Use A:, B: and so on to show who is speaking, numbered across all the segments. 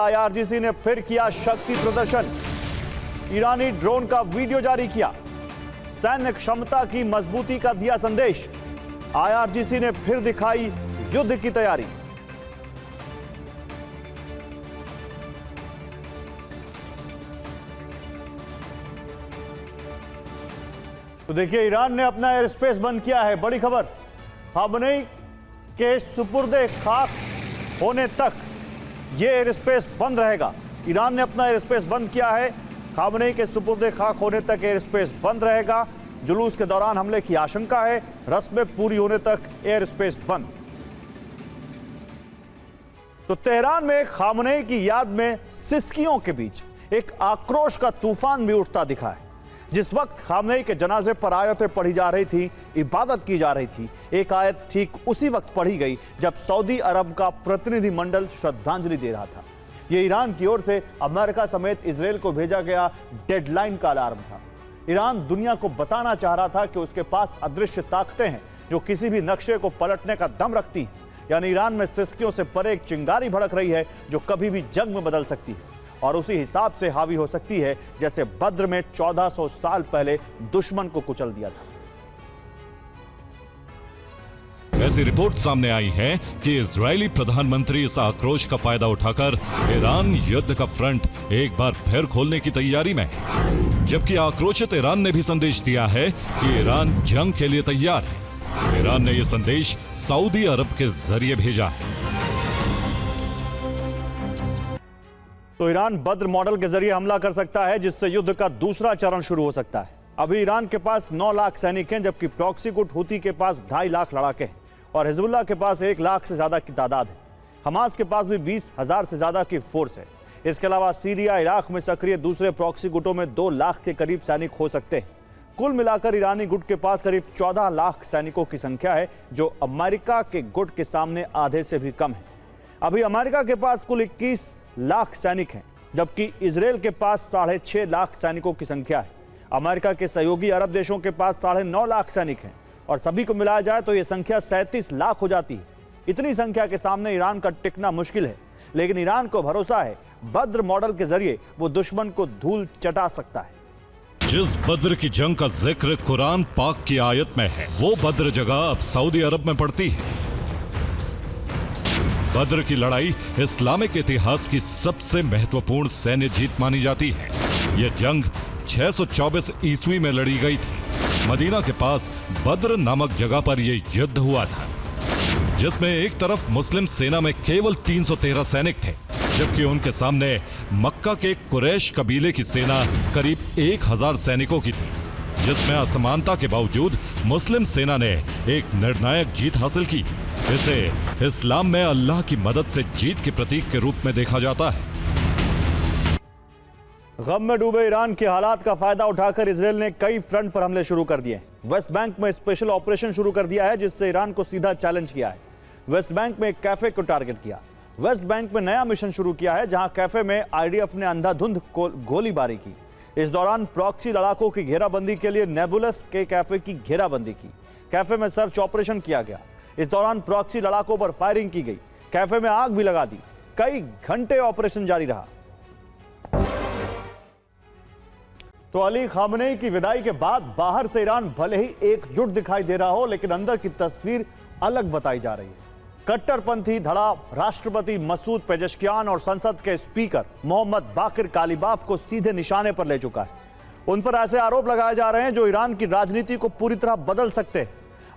A: IRGC ने फिर किया शक्ति प्रदर्शन। ईरानी ड्रोन का वीडियो जारी किया, सैन्य क्षमता की मजबूती का दिया संदेश। आईआरजीसी ने फिर दिखाई युद्ध की तैयारी। तो देखिए, ईरान ने अपना एयर स्पेस बंद किया है। बड़ी खबर, खामनेई के सुपुर्दे खाक होने तक यह एयर स्पेस बंद रहेगा। ईरान ने अपना एयर स्पेस बंद किया है। खामनेई के सुपुर्दे खाक होने तक एयर स्पेस बंद रहेगा। जुलूस के दौरान हमले की आशंका है। रस्में पूरी होने तक एयर स्पेस बंद। तो तेहरान में खामनेई की याद में सिसकियों के बीच एक आक्रोश का तूफान भी उठता दिखा है। जिस वक्त खामनेई के जनाजे पर आयतें पढ़ी जा रही थी, इबादत की जा रही थी, एक आयत ठीक उसी वक्त पढ़ी गई जब सऊदी अरब का प्रतिनिधिमंडल श्रद्धांजलि दे रहा था। यह ईरान की ओर से अमेरिका समेत इजराइल को भेजा गया डेडलाइन का अलार्म था। ईरान दुनिया को बताना चाह रहा था कि उसके पास अदृश्य ताकतें हैं जो किसी भी नक्शे को पलटने का दम रखती हैं। यानी ईरान में सिसकियों से परे एक चिंगारी भड़क रही है जो कभी भी जंग में बदल सकती है और उसी हिसाब से हावी हो सकती है जैसे बद्र में 1400 साल पहले दुश्मन को कुचल दिया था।
B: ऐसी रिपोर्ट सामने आई है कि इजरायली प्रधानमंत्री इस आक्रोश का फायदा उठाकर ईरान युद्ध का फ्रंट एक बार फिर खोलने की तैयारी में है। जबकि आक्रोशित ईरान ने भी संदेश दिया है कि ईरान जंग के लिए तैयार है। ईरान ने यह संदेश सऊदी अरब के जरिए भेजा है।
A: तो ईरान बद्र मॉडल के जरिए हमला कर सकता है जिससे युद्ध का दूसरा चरण शुरू हो सकता है। अभी ईरान के पास 9 लाख सैनिक हैं, जबकि प्रॉक्सी गुट हूती के पास 2.5 लाख लड़ाके हैं और हिजबुल्लाह के पास 1 लाख से ज्यादा की तादाद है। हमास के पास भी 20,000 से ज्यादा की फोर्स है। इसके अलावा सीरिया, इराक में सक्रिय दूसरे प्रॉक्सी गुटों में 2 लाख के करीब सैनिक हो सकते हैं। कुल मिलाकर ईरानी गुट के पास करीब 14 लाख सैनिकों की संख्या है, जो अमेरिका के गुट के सामने आधे से भी कम है। अभी अमेरिका के पास कुल 21 लाख सैनिक हैं, जबकि इजराइल के पास 6.5 लाख सैनिकों की संख्या है। अमेरिका के सहयोगी अरब देशों के पास 9.5 लाख सैनिक हैं और सभी को मिलाया जाए तो यह संख्या 37 लाख हो जाती है। इतनी संख्या के सामने ईरान का टिकना मुश्किल है, लेकिन ईरान को भरोसा है बद्र मॉडल के जरिए वो दुश्मन को धूल चटा सकता है।
B: जिस बद्र की जंग का जिक्र कुरान पाक की आयत में है, वो बद्र जगह अब सऊदी अरब में पड़ती है। बद्र की लड़ाई इस्लामिक इतिहास की सबसे महत्वपूर्ण सैन्य जीत मानी जाती है। यह जंग 624 ईस्वी में लड़ी गई थी। मदीना के पास बद्र नामक जगह पर यह युद्ध हुआ था, जिसमें एक तरफ मुस्लिम सेना में केवल 313 सैनिक थे, जबकि उनके सामने मक्का के कुरैश कबीले की सेना करीब 1000 सैनिकों की थी, जिसमें असमानता के बावजूद मुस्लिम सेना ने एक निर्णायक जीत हासिल की। इसे इस्लाम में अल्लाह की मदद से जीत के प्रतीक के रूप में देखा जाता है।
A: गम में डूबे ईरान के हालात का फायदा उठाकर इजराइल ने कई फ्रंट पर हमले शुरू कर दिए। वेस्ट बैंक में स्पेशल ऑपरेशन शुरू कर दिया है, जिससे ईरान को सीधा चैलेंज किया है। वेस्ट बैंक में एक कैफे को टारगेट किया। वेस्ट बैंक में नया मिशन शुरू किया है, जहां कैफे में आईडीएफ ने अंधाधुंध गोलीबारी की। इस दौरान प्रॉक्सी लड़ाकों की घेराबंदी के लिए नेबुलस के कैफे की घेराबंदी की। कैफे में सर्च ऑपरेशन किया गया। इस दौरान प्रॉक्सी लड़ाकों पर फायरिंग की गई। कैफे में आग भी लगा दी। कई घंटे ऑपरेशन जारी रहा। तो अली खामनेई की विदाई के बाद बाहर से ईरान भले ही एकजुट दिखाई दे रहा हो, लेकिन अंदर की तस्वीर अलग बताई जा रही है। कट्टरपंथी धड़ा राष्ट्रपति मसूद पेजेश्कियान और संसद के स्पीकर मोहम्मद बाकिर कालिबाफ को सीधे निशाने पर ले चुका है। उन पर ऐसे आरोप लगाए जा रहे हैं जो ईरान की राजनीति को पूरी तरह बदल सकते हैं।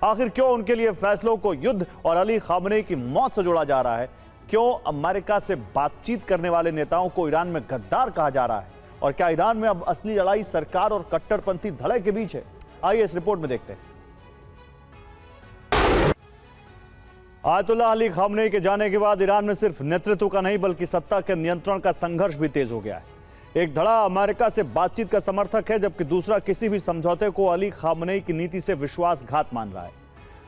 A: आखिर क्यों उनके लिए फैसलों को युद्ध और अली खामनेई की मौत से जोड़ा जा रहा है? क्यों अमेरिका से बातचीत करने वाले नेताओं को ईरान में गद्दार कहा जा रहा है? और क्या ईरान में अब असली लड़ाई सरकार और कट्टरपंथी धड़े के बीच है? आइए इस रिपोर्ट में देखते हैं। आयतुल्लाह अली खामनेई के जाने के बाद ईरान में सिर्फ नेतृत्व का नहीं बल्कि सत्ता के नियंत्रण का संघर्ष भी तेज हो गया है। एक धड़ा अमेरिका से बातचीत का समर्थक है, जबकि दूसरा किसी भी समझौते को अली खामनेई की नीति से विश्वासघात मान रहा है।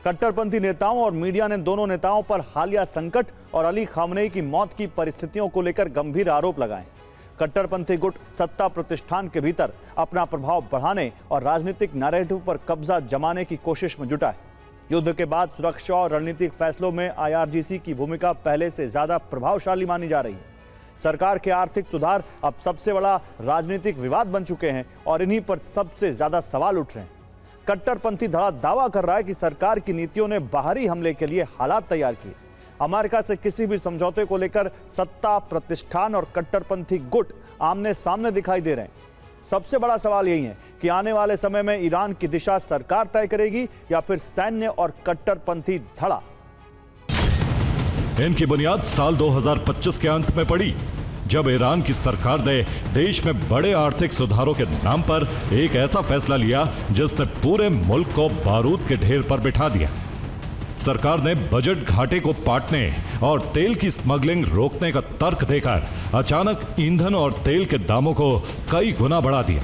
A: कट्टरपंथी नेताओं और मीडिया ने दोनों नेताओं पर हालिया संकट और अली खामनेई की मौत की परिस्थितियों को लेकर गंभीर आरोप लगाए। कट्टरपंथी गुट सत्ता प्रतिष्ठान के भीतर अपना प्रभाव बढ़ाने और राजनीतिक नैरेटिव पर कब्जा जमाने की कोशिश में जुटा है। युद्ध के बाद सुरक्षा और रणनीतिक फैसलों में आईआरजीसी की भूमिका पहले से ज्यादा प्रभावशाली मानी जा रही है। सरकार के आर्थिक सुधार अब सबसे बड़ा राजनीतिक विवाद बन चुके हैं और इन्हीं पर सबसे ज्यादा सवाल उठ रहे हैं। कट्टरपंथी धड़ा दावा कर रहा है कि सरकार की नीतियों ने बाहरी हमले के लिए हालात तैयार किए। अमेरिका से किसी भी समझौते को लेकर सत्ता, प्रतिष्ठान और कट्टरपंथी गुट आमने सामने दिखाई दे रहे हैं। सबसे बड़ा सवाल यही है कि आने वाले समय में ईरान की दिशा सरकार तय करेगी या फिर सैन्य और कट्टरपंथी धड़ा।
B: इनकी बुनियाद साल 2025 के अंत में पड़ी, जब ईरान की सरकार ने देश में बड़े आर्थिक सुधारों के नाम पर एक ऐसा फैसला लिया जिसने पूरे मुल्क को बारूद के ढेर पर बिठा दिया। सरकार ने बजट घाटे को पाटने और तेल की स्मगलिंग रोकने का तर्क देकर अचानक ईंधन और तेल के दामों को कई गुना बढ़ा दिया।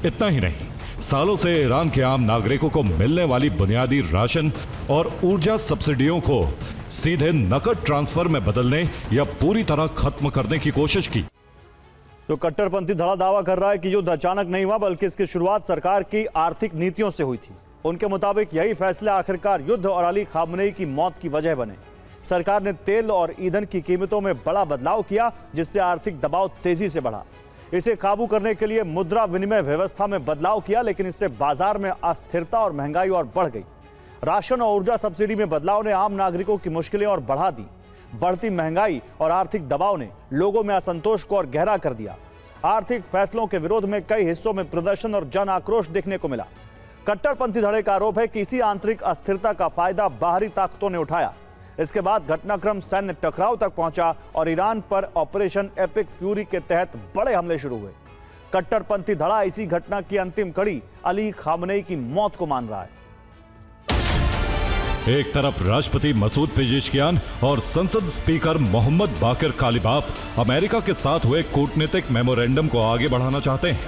B: इतना ही नहीं, सालों से ईरान के आम नागरिकों को मिलने वाली बुनियादी राशन और ऊर्जा सब्सिडियों को सीधे नकद ट्रांसफर में बदलने या पूरी तरह खत्म करने की कोशिश की।
A: तो कट्टरपंथी धड़ा दावा कर रहा है कि युद्ध अचानक नहीं हुआ, बल्कि इसकी शुरुआत सरकार की आर्थिक नीतियों से हुई थी। उनके मुताबिक यही फैसले आखिरकार युद्ध और अली खामनेई की मौत की वजह बने। सरकार ने तेल और ईंधन की कीमतों में बड़ा बदलाव किया, जिससे आर्थिक दबाव तेजी से बढ़ा। इसे काबू करने के लिए मुद्रा विनिमय व्यवस्था में बदलाव किया, लेकिन इससे बाजार में अस्थिरता और महंगाई और बढ़ गई। राशन और ऊर्जा सब्सिडी में बदलाव ने आम नागरिकों की मुश्किलें और बढ़ा दी। बढ़ती महंगाई और आर्थिक दबाव ने लोगों में असंतोष को और गहरा कर दिया। आर्थिक फैसलों के विरोध में कई हिस्सों में प्रदर्शन और जन आक्रोश देखने को मिला। कट्टरपंथी धड़े का आरोप है कि इसी आंतरिक अस्थिरता का फायदा बाहरी ताकतों ने उठाया। इसके बाद घटनाक्रम सैन्य टकराव तक पहुंचा और ईरान पर ऑपरेशन एपिक फ्यूरी के तहत बड़े हमले शुरू हुए। कट्टरपंथी धड़ा इसी घटना की अंतिम कड़ी अली खामनेई की मौत को मान रहा है।
B: एक तरफ राष्ट्रपति मसूद पेजेशकियान और संसद स्पीकर मोहम्मद बाकिर कालिबाफ अमेरिका के साथ हुए कूटनीतिक मेमोरेंडम को आगे बढ़ाना चाहते हैं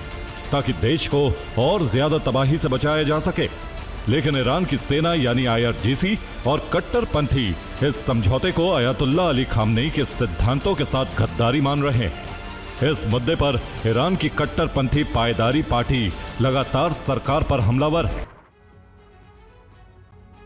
B: ताकि देश को और ज्यादा तबाही से बचाया जा सके, लेकिन ईरान की सेना यानी IRGC और कट्टरपंथी इस समझौते को अयातुल्लाह अली खामनेई के सिद्धांतों के साथ गद्दारी मान रहे हैं। इस मुद्दे पर ईरान की कट्टरपंथी पायदारी पार्टी लगातार सरकार पर हमलावर है।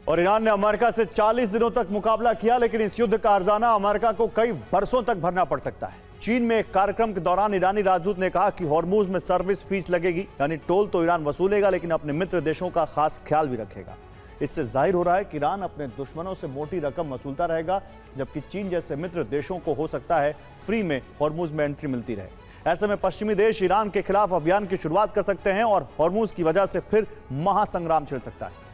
A: और ईरान ने अमेरिका से 40 दिनों तक मुकाबला किया, लेकिन इस युद्ध का अर्जाना अमेरिका को कई बरसों तक भरना पड़ सकता है। चीन में एक कार्यक्रम के दौरान ईरानी राजदूत ने कहा कि हॉर्मुज में सर्विस फीस लगेगी, यानी टोल तो ईरान वसूलेगा, लेकिन अपने मित्र देशों का खास ख्याल भी रखेगा। इससे जाहिर हो रहा है कि ईरान अपने दुश्मनों से मोटी रकम वसूलता रहेगा, जबकि चीन जैसे मित्र देशों को हो सकता है फ्री में हॉर्मुज में एंट्री मिलती रहे। ऐसे में पश्चिमी देश ईरान के खिलाफ अभियान की शुरुआत कर सकते हैं और हॉर्मुज की वजह से फिर महासंग्राम छिड़ सकता है।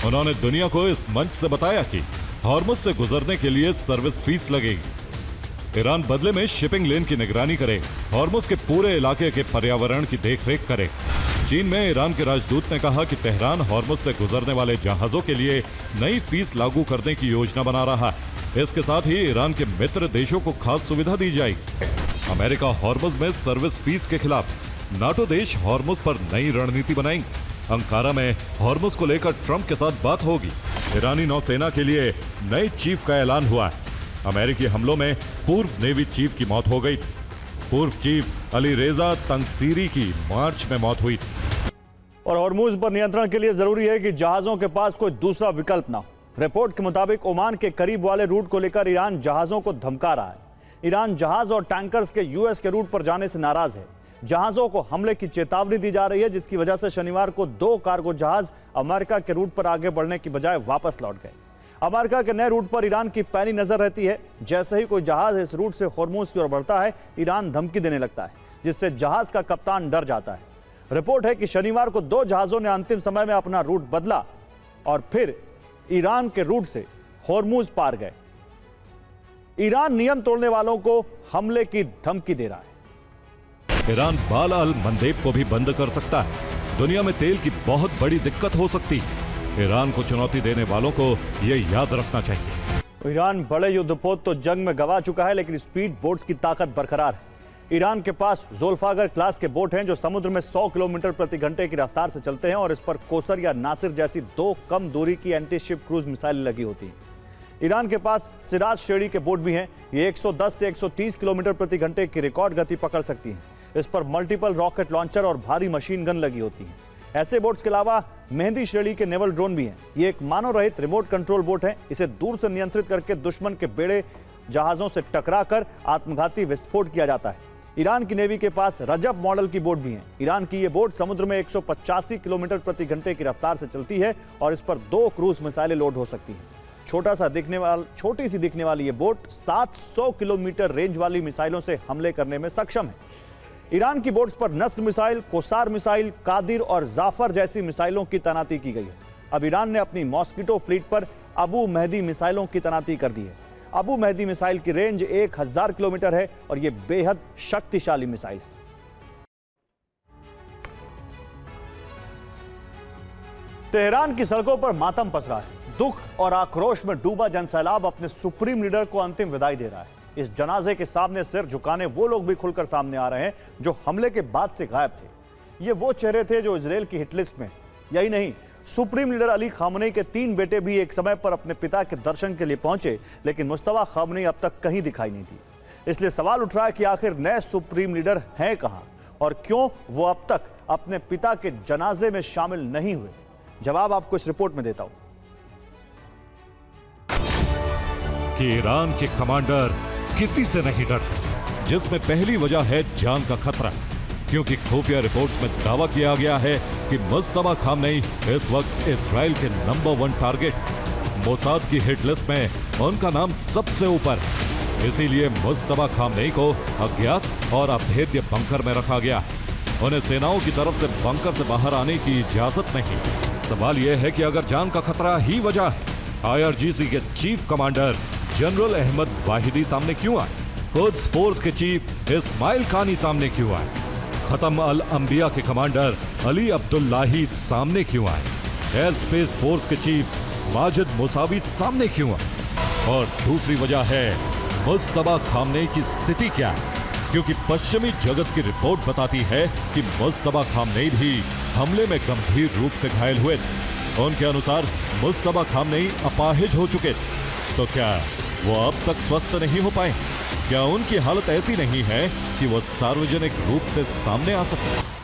B: उन्होंने दुनिया को इस मंच से बताया कि हॉर्मुज से गुजरने के लिए सर्विस फीस लगेगी। ईरान बदले में शिपिंग लेन की निगरानी करे, हॉर्मुज के पूरे इलाके के पर्यावरण की देखरेख करे। चीन में ईरान के राजदूत ने कहा कि तेहरान हॉर्मुज से गुजरने वाले जहाजों के लिए नई फीस लागू करने की योजना बना रहा है। इसके साथ ही ईरान के मित्र देशों को खास सुविधा दी जाएगी। अमेरिका हॉर्मुज में सर्विस फीस के खिलाफ, नाटो देश हॉर्मुज पर नई रणनीति बनाएंगे। अंकारा में हॉर्मुज को लेकर ट्रंप के साथ बात होगी। ईरानी नौसेना के लिए नए चीफ का ऐलान हुआ है। अमेरिकी हमलों में पूर्व नेवी चीफ की मौत हो गई थी। पूर्व चीफ अली रेजा तंगसीरी की मार्च में मौत हुई थी।
A: और हॉर्मुज पर नियंत्रण के लिए जरूरी है कि जहाजों के पास कोई दूसरा विकल्प ना हो। रिपोर्ट के मुताबिक ओमान के करीब वाले रूट को लेकर ईरान जहाजों को धमका रहा है। ईरान जहाज और टैंकर्स के यूएस के रूट पर जाने से नाराज है। जहाजों को हमले की चेतावनी दी जा रही है, जिसकी वजह से शनिवार को 2 कार्गो जहाज अमेरिका के रूट पर आगे बढ़ने की बजाय वापस लौट गए। अमेरिका के नए रूट पर ईरान की पैनी नजर रहती है। जैसे ही कोई जहाज इस रूट से हॉर्मुज की ओर बढ़ता है, ईरान धमकी देने लगता है, जिससे जहाज का कप्तान डर जाता है। रिपोर्ट है कि शनिवार को 2 जहाजों ने अंतिम समय में अपना रूट बदला और फिर ईरान के रूट से हॉर्मुज पार गए। ईरान नियम तोड़ने वालों को हमले की धमकी दे रहा है।
B: ईरान बाब अल मंदेब को भी बंद कर सकता है। दुनिया में तेल की बहुत बड़ी दिक्कत हो सकती है। ईरान को चुनौती देने वालों को यह याद रखना चाहिए।
A: ईरान बड़े युद्धपोत तो जंग में गंवा चुका है, लेकिन स्पीड बोट्स की ताकत बरकरार है। ईरान के पास ज़ुल्फ़ागर क्लास के बोट हैं जो समुद्र में 100 किलोमीटर प्रति घंटे की रफ्तार से चलते हैं और इस पर कोसर या नासिर जैसी 2 कम दूरी की एंटी शिप क्रूज मिसाइलें लगी होती हैं। ईरान के पास सिराज श्रेणी के बोट भी हैं। ये 110 से 130 किलोमीटर प्रति घंटे की रिकॉर्ड गति पकड़ सकती हैं। इस पर मल्टीपल रॉकेट लॉन्चर और भारी मशीन गन लगी होती हैं। ऐसे बोट्स के अलावा मेहंदी श्रेणी के नेवल ड्रोन भी हैं। ये एक मानव रहित रिमोट कंट्रोल बोट है। इसे दूर से नियंत्रित करके दुश्मन के बेड़े जहाजों से टकराकर आत्मघाती विस्फोट किया जाता है। ईरान की नेवी के पास रजब मॉडल की बोट भी है। ईरान की ये बोट समुद्र में 185 किलोमीटर प्रति घंटे की रफ्तार से चलती है और इस पर 2 क्रूज मिसाइलें लोड हो सकती हैं। छोटी सी दिखने वाली ये बोट 700 किलोमीटर रेंज वाली मिसाइलों से हमले करने में सक्षम है। ईरान की बोट्स पर नस्र मिसाइल, कोसार मिसाइल, कादिर और जाफर जैसी मिसाइलों की तैनाती की गई है। अब ईरान ने अपनी मॉस्किटो फ्लीट पर अबू मेहदी मिसाइलों की तैनाती कर दी है। अबू मेहदी मिसाइल की रेंज 1000 किलोमीटर है और यह बेहद शक्तिशाली मिसाइल है। तेहरान की सड़कों पर मातम पसरा है। दुख और आक्रोश में डूबा जनसैलाब अपने सुप्रीम लीडर को अंतिम विदाई दे रहा है। इस जनाजे के सामने सिर झुकाने वो लोग भी खुलकर सामने आ रहे हैं जो हमले के बाद से गायब थे। ये वो चेहरे थे जो इजराइल की हिटलिस्ट में। यही नहीं, सुप्रीम लीडर अली खामनेई के 3 बेटे भी एक समय पर अपने पिता के दर्शन के लिए पहुंचे, लेकिन मुस्तफा खामनेई अब तक कहीं दिखाई नहीं दी। इसलिए सवाल उठ रहा है कि आखिर नए सुप्रीम लीडर हैं कहां और क्यों वो अब तक अपने पिता के जनाजे में शामिल नहीं हुए। जवाब आपको इस रिपोर्ट में देता हूं।
B: कि ईरान के कमांडर किसी से नहीं डरते, जिसमें पहली वजह है जान का खतरा, क्योंकि खुफिया रिपोर्ट्स में दावा किया गया है कि मुस्तफा खामनेई इस वक्त इजराइल के नंबर 1 टारगेट। मोसाद की हिट लिस्ट में उनका नाम सबसे ऊपर है। इसीलिए मुस्तफा खामनेई को अज्ञात और अभेद्य बंकर में रखा गया। उन्हें सेनाओं की तरफ से बंकर से बाहर आने की इजाजत नहीं। सवाल यह है कि अगर जान का खतरा ही वजह है, IRGC के chief commander general Ahmad Vahidi सामने क्यों आए? कुद्स फोर्स के चीफ इस्माइल खानी सामने क्यों आए? खत्म अल अंबिया के कमांडर अली अब्दुल्लाही सामने क्यों आए? एयर स्पेस फोर्स के चीफ माजिद मुसावी सामने क्यों आए? और दूसरी वजह है मुस्तफा खामनेई की स्थिति क्या है, क्योंकि पश्चिमी जगत की रिपोर्ट बताती है कि मुस्तफा खामनेई भी हमले में गंभीर रूप से घायल हुए थे। उनके अनुसार मुस्तफा खामनेई अपाहिज हो चुके थे। तो क्या वो अब तक स्वस्थ नहीं हो पाए? क्या उनकी हालत ऐसी नहीं है कि वो सार्वजनिक रूप से सामने आ सकते?